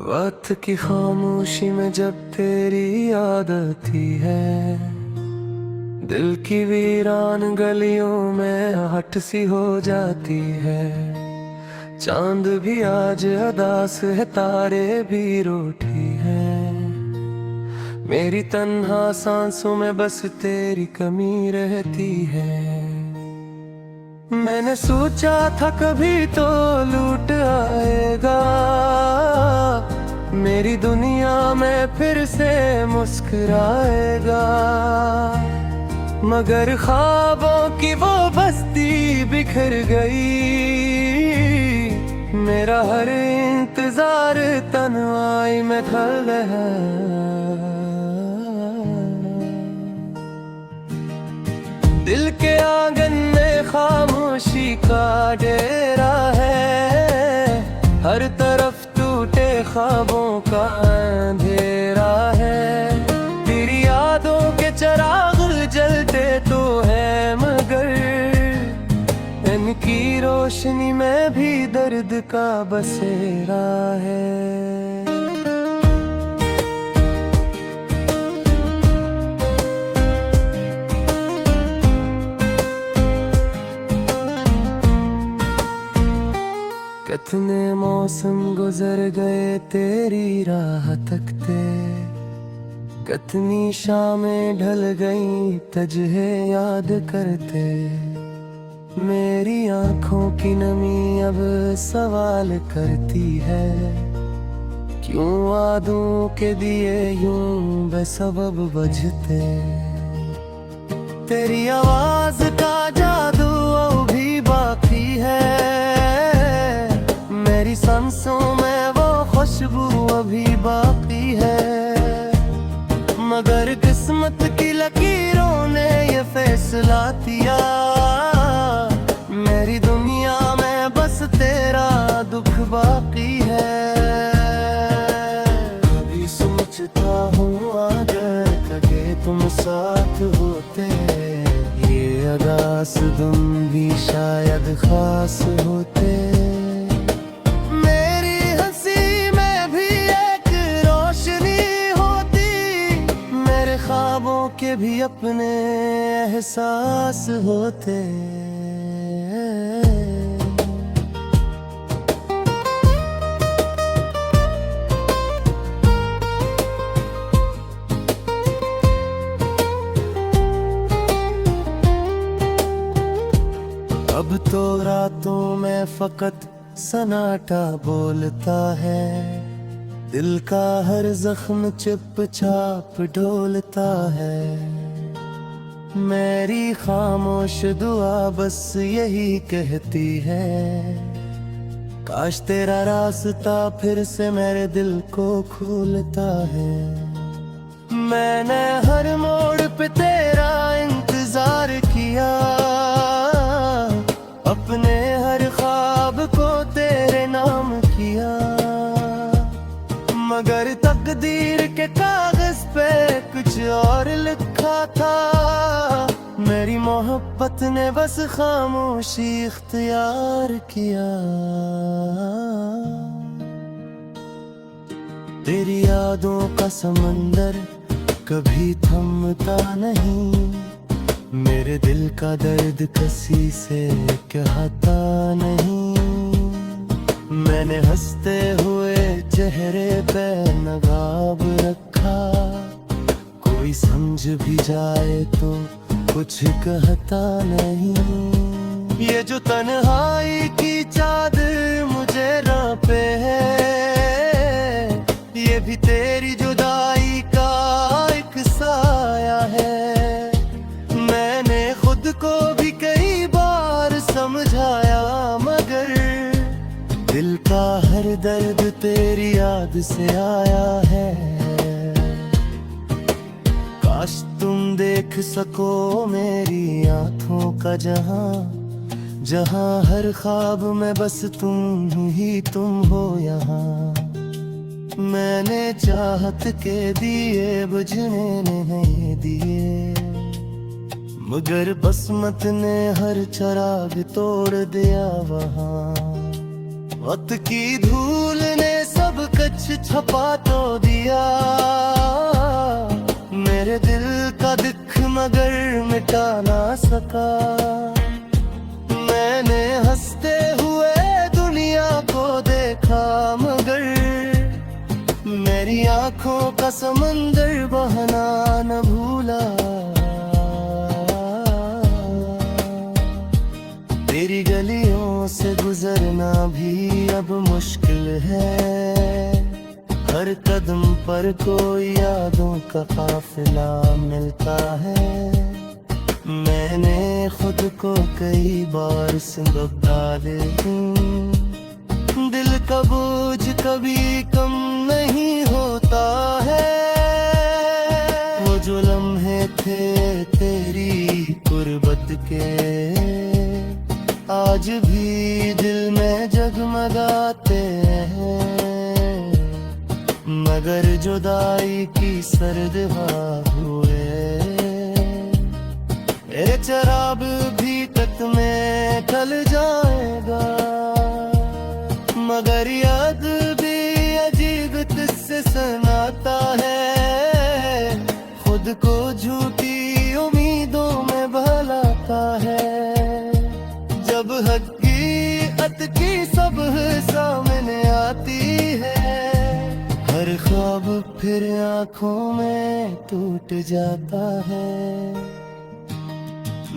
वक्त की खामोशी में जब तेरी याद आती है, दिल की वीरान गलियों में आहट सी हो जाती है। चांद भी आज अदास है, तारे भी रूठी हैं। मेरी तन्हा सांसों में बस तेरी कमी रहती है। मैंने सोचा था कभी तो लूट आएगा, मेरी दुनिया में फिर से मुस्कुराएगा। मगर ख्वाबों की वो बस्ती बिखर गई, मेरा हर इंतजार तन्हाई में ढल है। दिल के आंगन में खामोशी का डेरा है, हर तरफ टूटे ख्वाबों का अंधेरा है। तेरी यादों के चिराग जलते तो है, मगर इनकी रोशनी में भी दर्द का बसेरा है। कितने मौसम गुजर गए तेरी राह तकते, कितनी शामें ढल गईं तुझे याद करते। मेरी आंखों की नमी अब सवाल करती है, क्यों वादों के दिए यूं बेसबब बजते। तेरी आवाज का जादू अभी बाकी है, मेरी सांसों में वो खुशबू अभी बाकी है। मगर किस्मत की लकीरों ने ये फैसला किया, मेरी दुनिया में बस तेरा दुख बाकी है। कभी सोचता हूँ अगर कभी तुम साथ होते, ये अदास तुम भी शायद खास होते। ख्वाबों के भी अपने एहसास होते। अब तो रातों में फकत सन्नाटा बोलता है, दिल का हर जख्म चुपचाप डोलता है। मेरी खामोश दुआ बस यही कहती है, काश तेरा रास्ता फिर से मेरे दिल को खोलता है। मैंने हर मोड़ पे तेरा इंतजार किया, अपने हर ख्वाब को तेरे नाम किया। मगर तकदीर के कागज पे कुछ और लिखा था, मेरी मोहब्बत ने बस खामोशी इख्तियार किया। तेरी यादों का समंदर कभी थमता नहीं, मेरे दिल का दर्द किसी से कहता नहीं। मैंने हंसते हुए चेहरे पे नकाब रखा, कोई समझ भी जाए तो कुछ कहता नहीं। ये जो तन्हाई की चादर मुझे रांपे है, ये भी तेरी जुदाई का एक साया है। मैंने खुद को भी कई बार समझाया, मगर दिल का हर दर्द तेरी याद से आया है। काश तुम देख सको मेरी आंखों का जहां, जहां हर ख्वाब में बस तुम ही तुम हो यहाँ। मैंने चाहत के दिए बुझने नहीं दिए, मगर बसमत ने हर चिराग तोड़ दिया वहाँ। वक्त की धूल ने सब कुछ छपा तो दिया, मेरे दिल का दुख मगर मिटा ना सका। मैंने हंसते हुए दुनिया को देखा मगर मेरी आंखों का समंदर बहना न भूला। तेरी गलियों से गुजरना भी अब मुश्किल है, हर कदम पर कोई यादों का काफिला मिलता है। मैंने खुद को कई बार सिंदूर डाले, दिल का बोझ कभी कम नहीं होता है। वो जो लम्हे थे तेरी गुर्बत के आज भी दिल में जगमगाते हैं, मगर जुदाई की सर्द हवा हुए मेरे चराग भी तक में ढल जाएगा। मगर याद भी अजीब तुझसे सुनाता है, खुद को झूठी उम्मीदों में भलाता है। जब हकीकत की सब सामने आती है, हर ख्वाब फिर आंखों में टूट जाता है।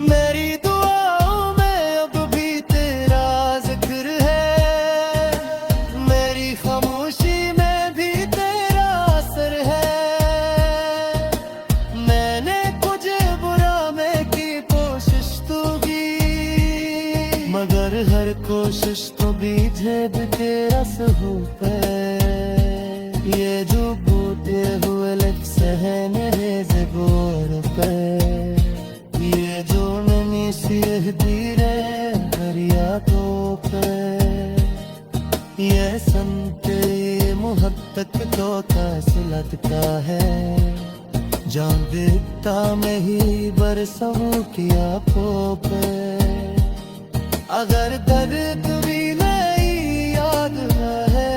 मेरी दुआओं में अब भी तेरा जिक्र है, मेरी खामोशी में भी तेरा असर है। मैंने तुझे बुरा में की कोशिश तो की, मगर हर कोशिश तो बीजे भी तेरा सबूत है। ये जो बूटे हुए लिप्स है मेरे ज़बूर पे, ये जो ननी सी धीरे फरियादों पे, ये संते मोहब्बत तो तसलत का है। जान देता में ही बरसों की आंखों पे, अगर दर्द भी नहीं याद है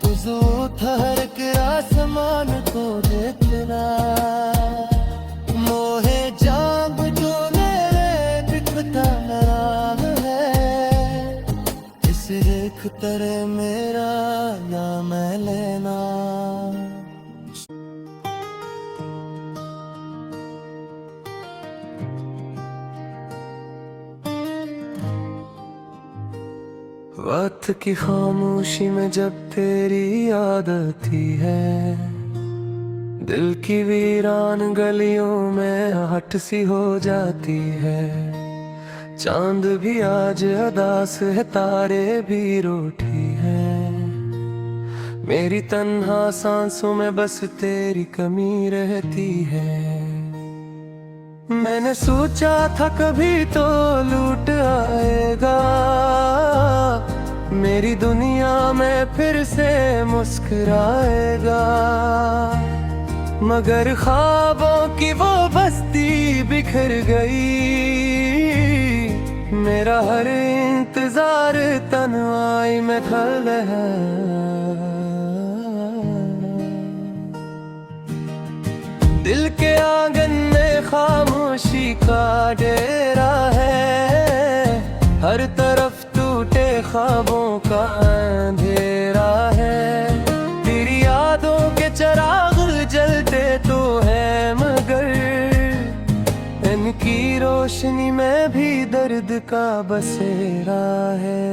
तो जो ठहर के आसमान को देखना। मोहे जाग जो मेरे दिखता नाम है, इस देख तेरे मेरा नाम लेना। वक्त की खामोशी में जब तेरी याद आती है, दिल की वीरान गलियों में हट सी हो जाती है। चांद भी आज अदास है, तारे भी रूठी हैं, मेरी तन्हा सांसों में बस तेरी कमी रहती है। मैंने सोचा था कभी तो लूट आएगा, मेरी दुनिया में फिर से मुस्कुराएगा। मगर ख्वाबों की वो बस्ती बिखर गई, मेरा हर इंतजार तन्हाई में ढल है। दिल के आंगन में खामोशी का डेरा है, हर तरफ टूटे ख्वाबों का अंधेरा है। तेरी यादों के चिराग जलते तो है, मगर इनकी रोशनी में भी दर्द का बसेरा है।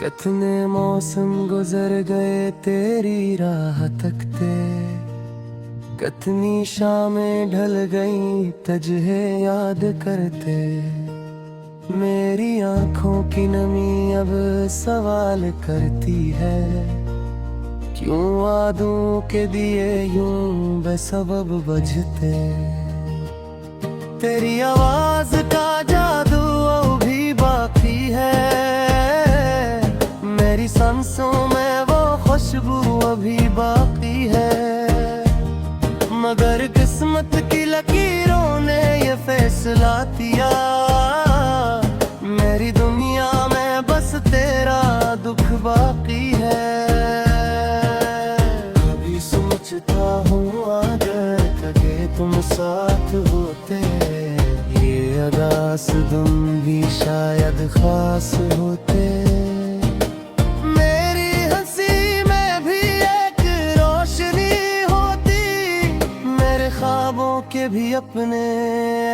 कितने मौसम गुजर गए तेरी राह तकते, कितनी शामें ढल गईं तुझे याद करते। मेरी आंखों की नमी अब सवाल करती है, क्यों वादों के दिए यूं बेसबब बजते। तेरी आवाज का जादू अभी बाकी है, मेरी सांसों में वो खुशबू अभी बाकी है। रातिया, मेरी दुनिया में बस तेरा दुख बाकी है। कभी सोचता हूँ अगर कभी तुम साथ होते, ये अदास तुम भी शायद खास होते। मेरी हंसी में भी एक रोशनी होती, मेरे ख्वाबों के भी अपने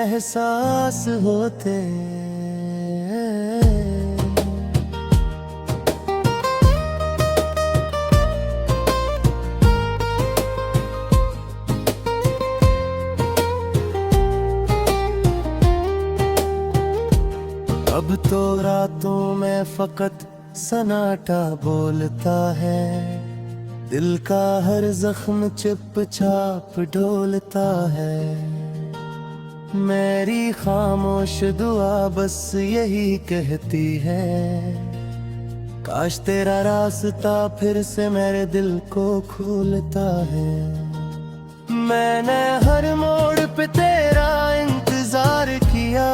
एहसास होते। अब तो रातों में फकत सन्नाटा बोलता है, दिल का हर जख्म चुपचाप डोलता है। मेरी खामोश दुआ बस यही कहती है, काश तेरा रास्ता फिर से मेरे दिल को खोलता है। मैंने हर मोड़ पे तेरा इंतजार किया,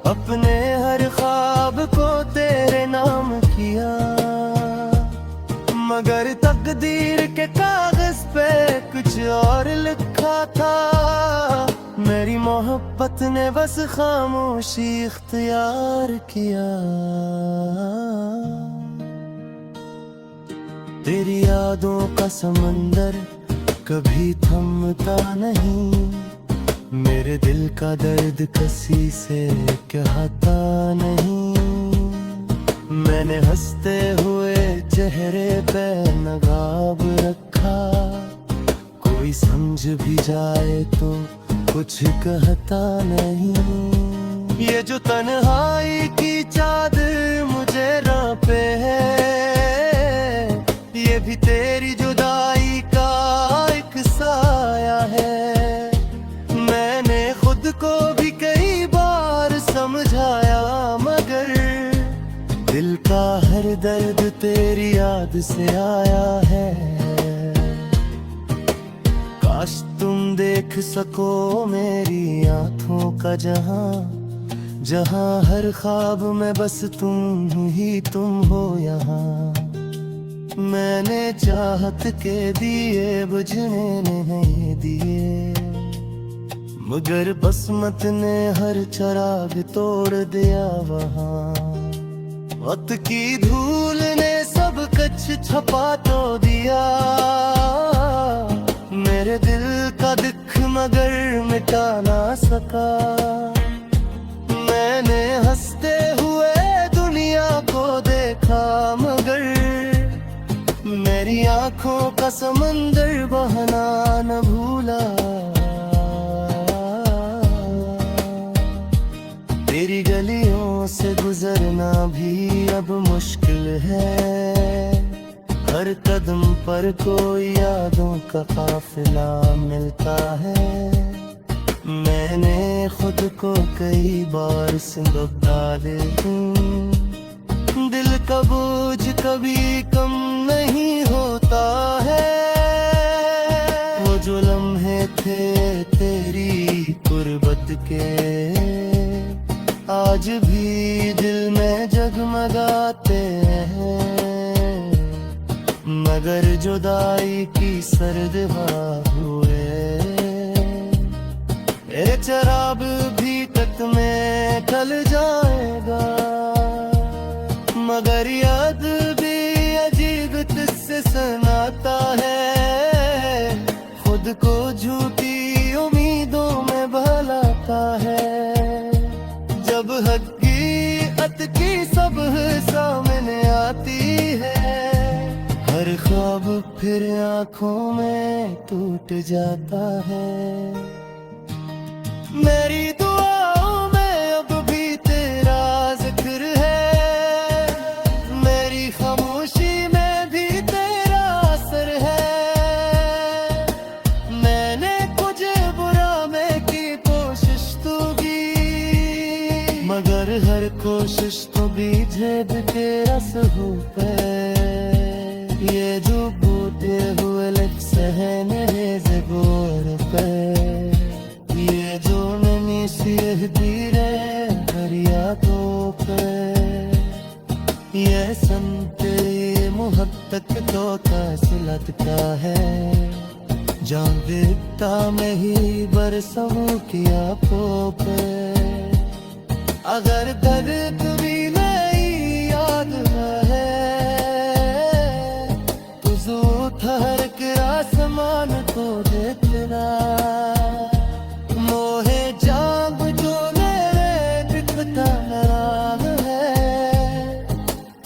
अपने हर ख्वाब को तेरे नाम किया, मगर तकदीर के कागज पे कुछ और लिखा था। मेरी मोहब्बत ने बस खामोशी इख्तियार किया। तेरी यादों का समंदर कभी थमता नहीं, मेरे दिल का दर्द किसी से कहता नहीं। मैंने हंसते हुए चेहरे पे नकाब रखा, कोई समझ भी जाए तो कुछ कहता नहीं। ये जो तन्हाई की चादर मुझे रांपे है, ये भी तेरी जुदाई का एक साया है। मैंने खुद को भी कई बार समझाया, मगर दिल का हर दर्द तेरी याद से आया है। काश तुम देख सको मेरी आंखों का जहां, जहां हर ख्वाब में बस तुम ही तुम हो यहाँ। मैंने चाहत के दिए बुझने नहीं दिए, मगर बसमत ने हर चिराग तोड़ दिया वहाँ। वक्त की धूल ने सब कुछ छपा तो दिया, मेरे दिल का दुख मगर मिटा ना सका। मैंने हंसते हुए दुनिया को देखा, मगर मेरी आंखों का समंदर बहना न भूला। तेरी गलियों से गुजरना भी अब मुश्किल है, हर कदम पर कोई यादों का काफिला मिलता है। मैंने खुद को कई बार सिंदूर डाले, दिल का बोझ कभी कम नहीं होता है। वो जो लम्हे थे तेरी गुर्बत के, आज भी दिल में जगमगाते हैं, मगर जुदाई की सर्द हवा हुए। ये चराग भी तक में ढल जाएगा, मगर याद भी अजीब तुझसे सुनाता है। खुद को झूठी उम्मीदों में भलाता है, जब हकीकत की सब सामने आती है। हर ख्वाब फिर आंखों में टूट जाता है। मेरी दुआओं में अब भी तेरा जिक्र है, मेरी खामोशी में भी तेरा असर है। मैंने तुझे बुरा में की कोशिश तो की, मगर हर कोशिश तो भी झेद के असहू पे। ये जो बूटे हुए सहने से गोर पे, ये जो siehdiğine feryadon pe ये सन तेरी मोहब्बत तो तसलत का है जान देता मैं ही बरसों किया पोप अगर दर्द भी नहीं याद है तो जो ठहर के आसमान को देखना मोहे जाग जो मेरे दिखता नाम है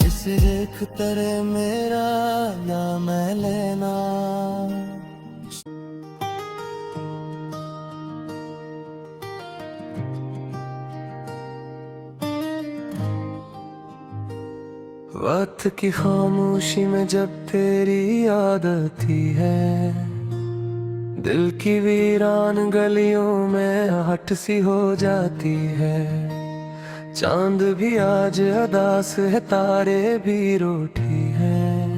इस रेख तेरे मेरा नाम लेना वक्त की खामोशी में जब तेरी याद आती है दिल की वीरान गलियों में आहट सी हो जाती है चांद भी आज अदास है तारे भी रूठी हैं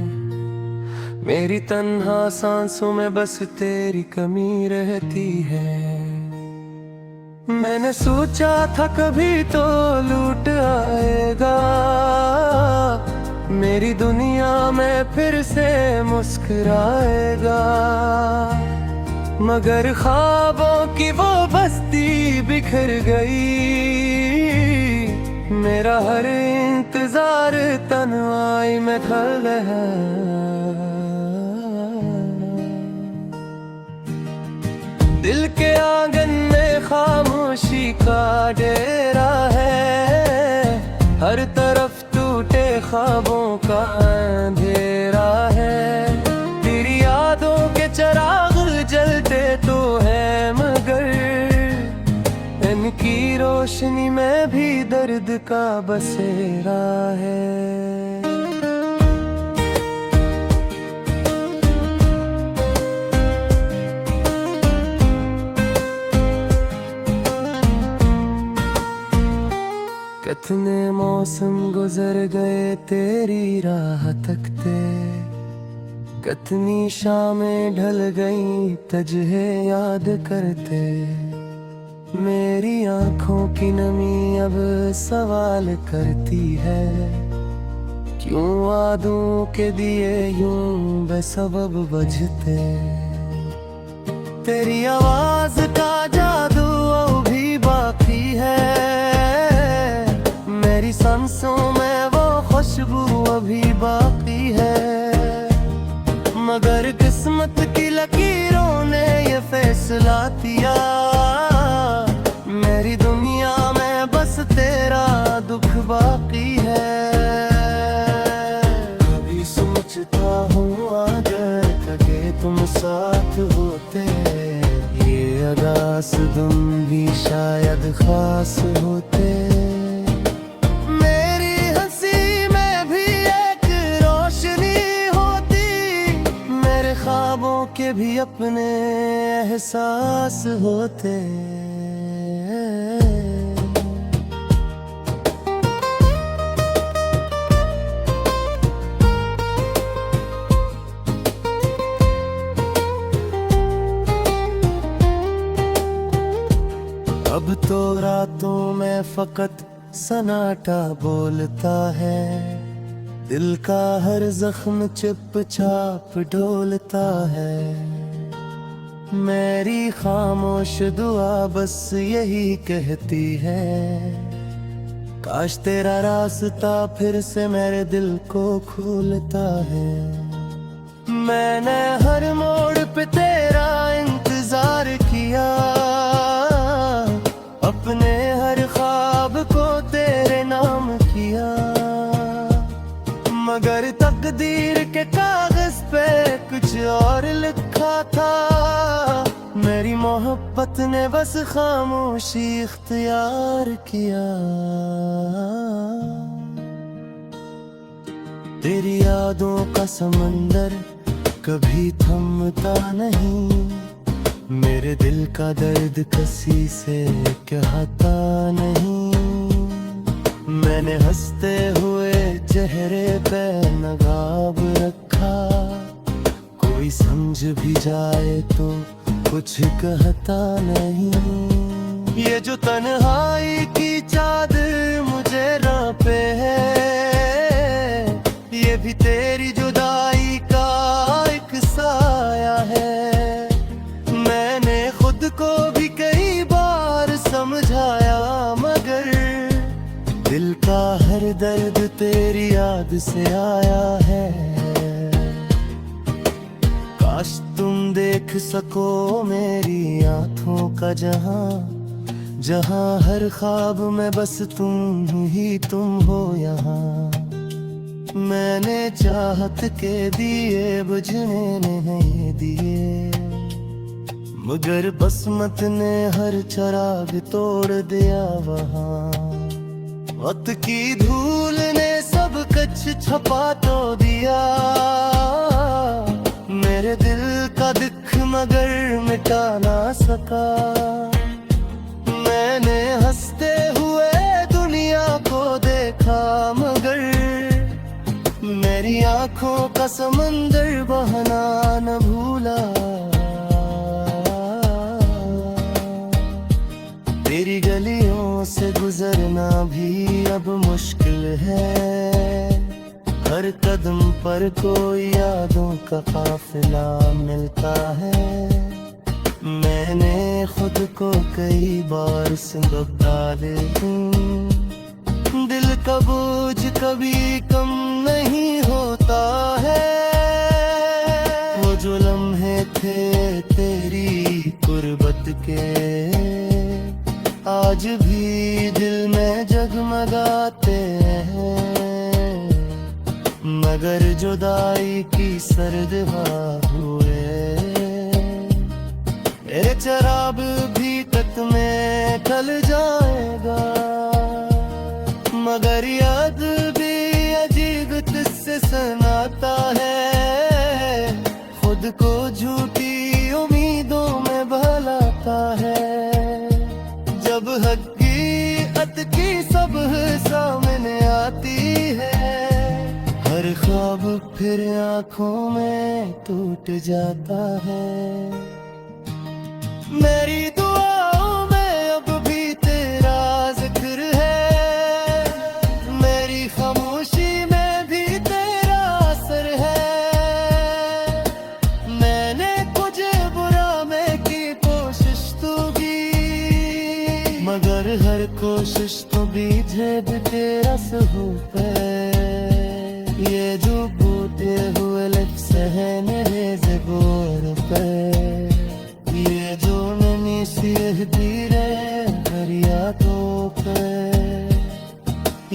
मेरी तन्हा सांसों में बस तेरी कमी रहती है मैंने सोचा था कभी तो लूट आएगा मेरी दुनिया में फिर से मुस्कुराएगा मगर ख्वाबों की वो बस्ती बिखर गई मेरा हर इंतजार तन्हाई में ढल है दिल के आंगन में खामोशी का डेरा है हर तरफ टूटे ख्वाबों का अंधेरा है तेरी यादों के चिराग जलते तो है मगर इनकी रोशनी में भी दर्द का बसेरा है कितने मौसम गुजर गए तेरी राह तकते कितनी शामें ढल गई तुझे याद करते मेरी आंखों की नमी अब सवाल करती है क्यों वादों के दिए यूं बेसबब बजते तेरी आवाज का जादू भी बाकी है मेरी सांसों में वो खुशबू अभी बाकी है मगर किस्मत की लकीरों ने ये फैसला किया मेरी दुनिया में बस तेरा दुख बाकी है कभी सोचता हूँ अगर कभी तुम साथ होते ये अगास तुम भी शायद खास होते के भी अपने एहसास होते अब तो रातों में फकत सन्नाटा बोलता है दिल का हर जख्म चुपचाप डोलता है मेरी खामोश दुआ बस यही कहती है काश तेरा रास्ता फिर से मेरे दिल को खोलता है मैंने हर मोड़ पे तेरा इंतजार किया अपने हर ख्वाब को तेरे नाम किया मगर तकदीर के कागज पे कुछ और लिखा था मेरी मोहब्बत ने बस खामोशी इख्तियार किया तेरी यादों का समंदर कभी थमता नहीं मेरे दिल का दर्द किसी से कहता नहीं मैंने हंसते हुए चेहरे पे नकाब रखा कोई समझ भी जाए तो कुछ कहता नहीं ये जो तन्हाई की चादर मुझे रांपे है, ये भी तेरी जुदाई का एक साया है। मैंने खुद को भी कई बार समझाया, मगर दिल का हर दर्द तेरी याद से आया है। काश तुम देख सको मेरी आंखों का जहां, जहां हर ख्वाब में बस तुम ही तुम हो यहाँ। मैंने चाहत के दिए बुझने नहीं दिए, मगर बसमत ने हर चिराग तोड़ दिया वहाँ। वक्त की धूल ने सब कच छपा तो दिया, मेरे दिल का दुख मगर मिटा ना सका। मैंने हंसते हुए दुनिया को देखा, मगर मेरी आंखों का समंदर बहना न भूला। तेरी गलियों से गुजरना भी अब मुश्किल है, हर कदम पर कोई यादों का काफिला मिलता है। मैंने खुद को कई बार सिंदूर डाले, दिल का बोझ कभी कम नहीं होता है। वो जो लम्हे थे तेरी गुर्बत के, आज भी दिल में जगमगाते हैं। मगर जुदाई की सर्द हवा हुए, मेरे चराग भी तक में ढल जाएगा। मगर याद भी अजीब तुझसे सुनाता है, खुद को झूठी उम्मीदों में भलाता है। जब हकीकत की सब सामने आती है, हर ख्वाब फिर आंखों में टूट जाता है। मेरी दुआओं में अब भी तेरा जिक्र है, मेरी खामोशी में भी तेरा असर है। मैंने तुझे बुरा में की कोशिश तो की, मगर हर कोशिश तो बीजे भी तेरा सबूत है। ये जो बूटे हुए लिप्स है मेरे ज़बान पे, ये जो नैनी सी धीरे दरियाओं पे,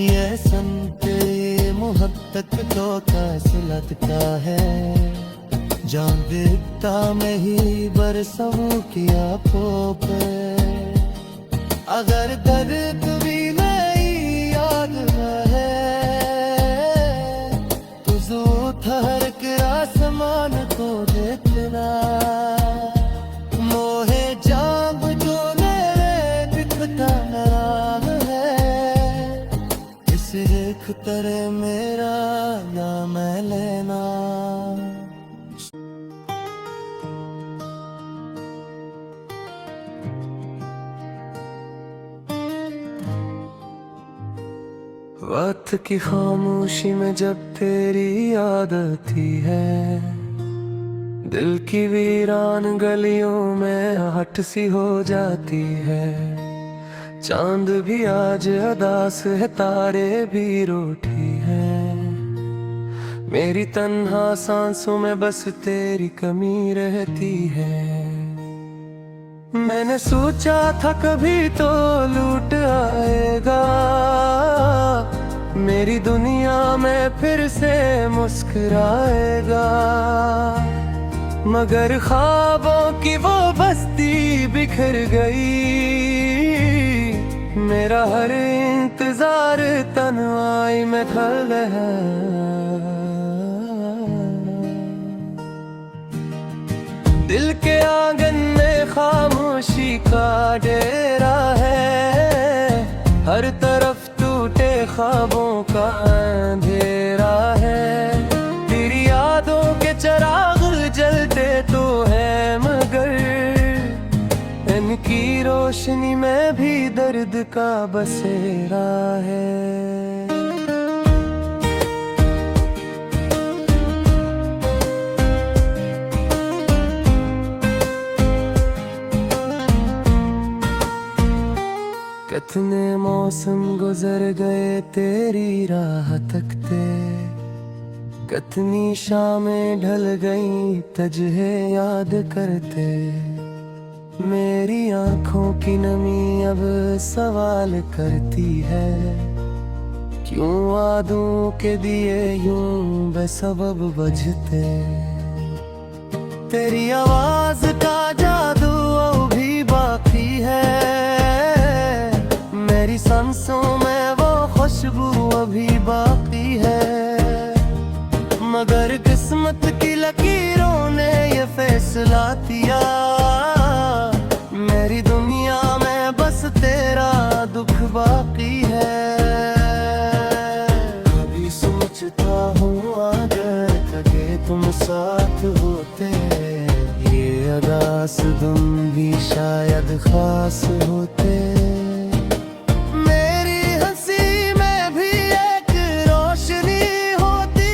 ये संते मोहब्बत तो कासिलत का है। जान देता में ही बरसों की आंखों पे, अगर दर्द भी नहीं याद है तो जो ठहर के आसमान को देखना। मोहे जाम जो मेरे दिखता नाम है, इस देख करे मेरा नाम लेना। वक्त की खामोशी में जब तेरी याद आती है, दिल की वीरान गलियों में आहट सी हो जाती है। चांद भी आज अदास है, तारे भी रूठी हैं। मेरी तन्हा सांसों में बस तेरी कमी रहती है। मैंने सोचा था कभी तो लूट आएगा, मेरी दुनिया में फिर से मुस्कुराएगा। मगर ख्वाबों की वो बस्ती बिखर गई, मेरा हर इंतजार तन्हाई में ढल है। दिल के आंगन में खामोशी का डेरा है, हर तरफ टूटे ख्वाबों का अंधेरा है। तेरी यादों के चिराग जलते तो है, मगर इनकी रोशनी रोशनी में भी दर्द का बसेरा है। कितने मौसम गुजर गए तेरी राह तकते, कितनी शामें ढल गई तुझे याद करते। मेरी आंखों की नमी अब सवाल करती है, क्यों वादों के दिए यूं बेसबब बजते। तेरी आवाज का जादू अभी बाकी है, मेरी सांसों में वो खुशबू अभी बाकी है। मगर किस्मत की लकीरों ने ये फैसला किया, मेरी दुनिया में बस तेरा दुख बाकी है। कभी सोचता हूँ अगर कभी तुम साथ होते, ये अदास तुम भी शायद खास होते। मेरी हंसी में भी एक रोशनी होती,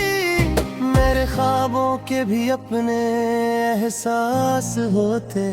मेरे ख्वाबों के भी अपने एहसास होते।